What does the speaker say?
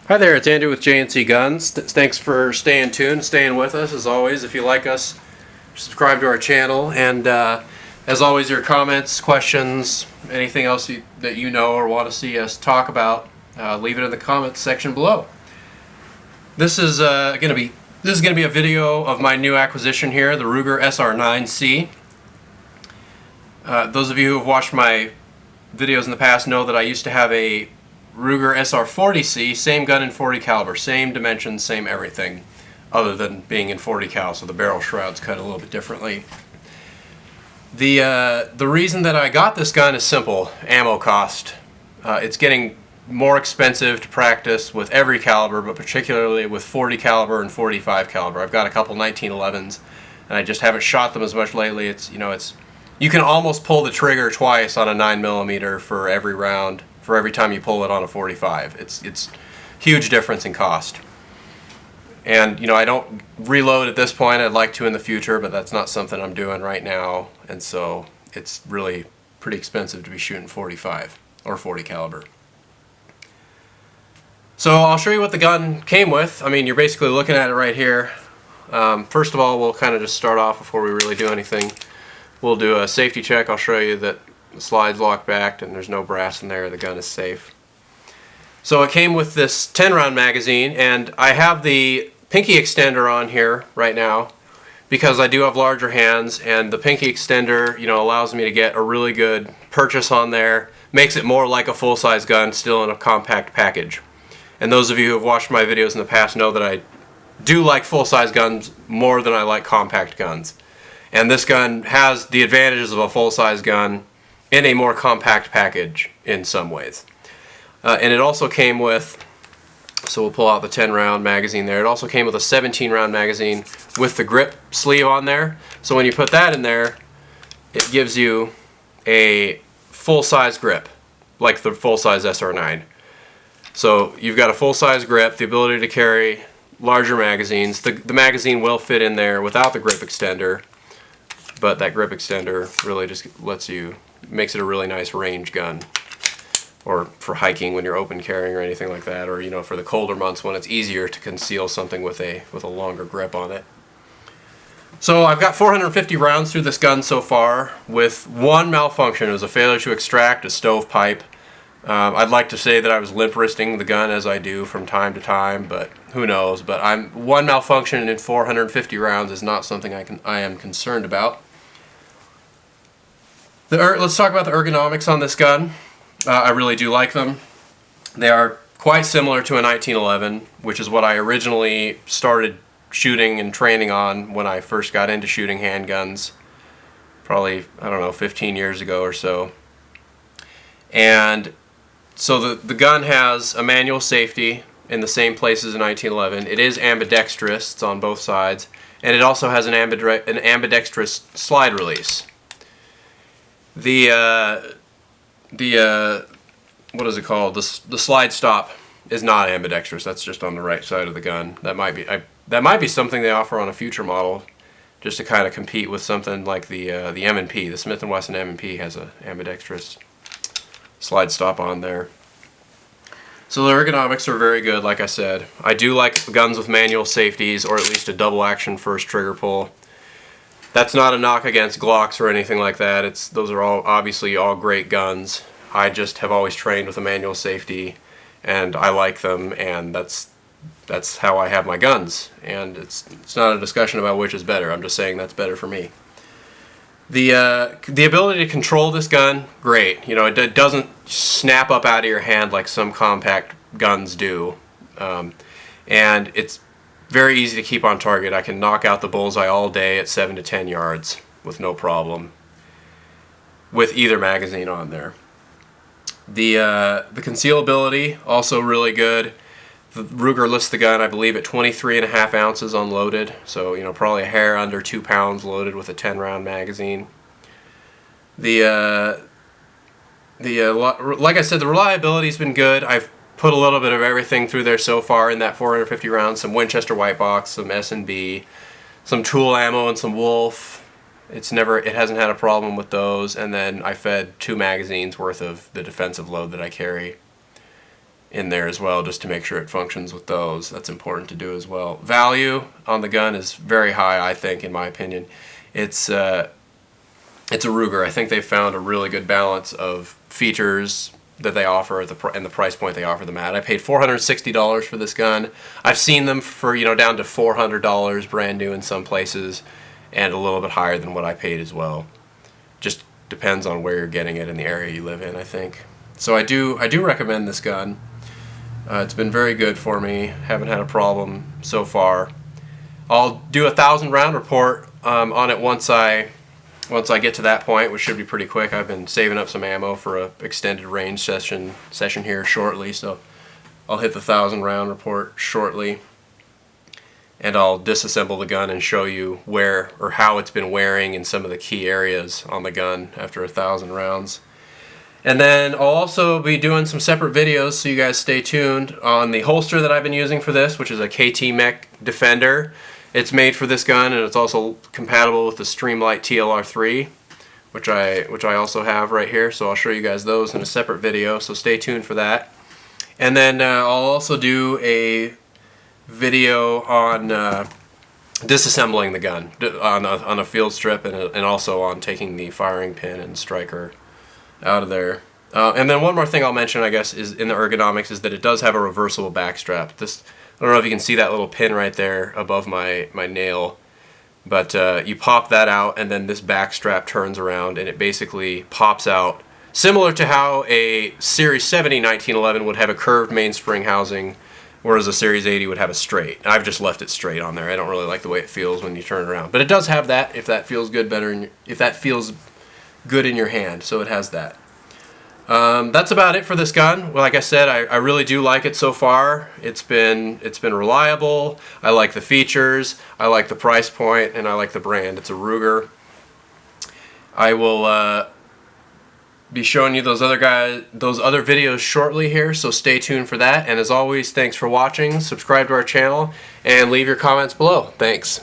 Hi there, it's Andrew with J&C Guns. Thanks for staying tuned, staying with us as always. If you like us, subscribe to our channel, and as always, your comments, questions, anything else that you know or want to see us talk about, leave it in the comments section below. This is going to be a video of my new acquisition here, the Ruger SR9c. Those of you who have watched my videos in the past know that I used to have a Ruger SR40c, same gun in 40 caliber, same dimensions, same everything, other than being in 40 cal, so the barrel shroud's cut a little bit differently. The reason that I got this gun is simple: ammo cost. It's getting more expensive to practice with every caliber, but particularly with 40 caliber and 45 caliber. I've got a couple 1911s, and I just haven't shot them as much lately. You can almost pull the trigger twice on a 9mm for every round, for every time you pull it on a 45. It's huge difference in cost. And I don't reload at this point. I'd like to in the future, but that's not something I'm doing right now, and so it's really pretty expensive to be shooting 45 or 40 caliber. So I'll show you what the gun came with. I mean, you're basically looking at it right here. First of all, we'll kind of just start off before we really do anything. We'll do a safety check. I'll show you that the slide's locked back and there's no brass in there. The gun is safe. So it came with this 10-round magazine, and I have the pinky extender on here right now because I do have larger hands, and the pinky extender allows me to get a really good purchase on there. Makes it more like a full-size gun, still in a compact package. And those of you who have watched my videos in the past know that I do like full-size guns more than I like compact guns. And this gun has the advantages of a full-size gun in a more compact package in some ways. And it also came with, so we'll pull out the 10-round magazine there, it also came with a 17-round magazine with the grip sleeve on there. So when you put that in there, it gives you a full-size grip, like the full-size SR9. So you've got a full-size grip, the ability to carry larger magazines. The magazine will fit in there without the grip extender, but that grip extender really just makes it a really nice range gun, or for hiking when you're open carrying or anything like that, or for the colder months when it's easier to conceal something with a longer grip on it. So I've got 450 rounds through this gun so far, with one malfunction. It was a failure to extract a stovepipe. I'd like to say that I was limp wristing the gun, as I do from time to time, but who knows. But one malfunction in 450 rounds is not something I am concerned about. Let's talk about the ergonomics on this gun. I really do like them. They are quite similar to a 1911, which is what I originally started shooting and training on when I first got into shooting handguns, probably, I don't know, 15 years ago or so. And so the gun has a manual safety in the same place as a 1911. It is ambidextrous, it's on both sides, and it also has an ambidextrous slide release. The what is it called? The slide stop is not ambidextrous. That's just on the right side of the gun. That might be something they offer on a future model, just to kind of compete with something like the M&P. The Smith & Wesson M&P has a ambidextrous slide stop on there. So the ergonomics are very good, like I said. I do like guns with manual safeties, or at least a double action first trigger pull. That's not a knock against Glocks or anything like that. Those are obviously all great guns. I just have always trained with a manual safety, and I like them, and that's how I have my guns. And it's not a discussion about which is better. I'm just saying that's better for me. The ability to control this gun, great. It doesn't snap up out of your hand like some compact guns do, and it's very easy to keep on target. I can knock out the bullseye all day at 7 to 10 yards with no problem, with either magazine on there. The concealability, also really good. The Ruger lists the gun, I believe, at 23.5 ounces unloaded, so probably a hair under 2 pounds loaded with a 10-round magazine. Like I said, the reliability's been good. I've put a little bit of everything through there so far in that 450 rounds. Some Winchester white box, some S&B, some tool ammo, and some Wolf. It hasn't had a problem with those. And then I fed 2 magazines worth of the defensive load that I carry. in there as well, just to make sure it functions with those. That's important to do as well. Value on the gun is very high, I think, in my opinion. It's a Ruger. I think they found a really good balance of features that they offer at and the price point they offer them at. I paid $460 for this gun. I've seen them for, you know, down to $400 brand new in some places, and a little bit higher than what I paid as well. Just depends on where you're getting it in the area you live in, I think. So I do recommend this gun. It's been very good for me. Haven't had a problem so far. I'll do a 1,000 round report on it once I get to that point, which should be pretty quick. I've been saving up some ammo for a extended range session here shortly, so I'll hit the 1,000 round report shortly, and I'll disassemble the gun and show you where or how it's been wearing in some of the key areas on the gun after 1,000 rounds. And then I'll also be doing some separate videos, so you guys stay tuned, on the holster that I've been using for this, which is a KT Mech Defender. It's made for this gun, and it's also compatible with the Streamlight TLR3, which I also have right here. So I'll show you guys those in a separate video, so stay tuned for that. And then I'll also do a video on disassembling the gun on a field strip, and also on taking the firing pin and striker out of there. And then one more thing I'll mention, I guess, is in the ergonomics, is that it does have a reversible back strap. I don't know if you can see that little pin right there above my nail, but you pop that out, and then this back strap turns around, and it basically pops out, similar to how a Series 70 1911 would have a curved mainspring housing, whereas a Series 80 would have a straight. I've just left it straight on there. I don't really like the way it feels when you turn it around, but it does have that, if that feels good if that feels good in your hand. So it has that. That's about it for this gun. Well, like I said, I really do like it so far. It's been reliable. I like the features. I like the price point, and I like the brand. It's a Ruger. I will be showing you those other videos shortly here, so stay tuned for that. And as always, thanks for watching. Subscribe to our channel and leave your comments below. Thanks.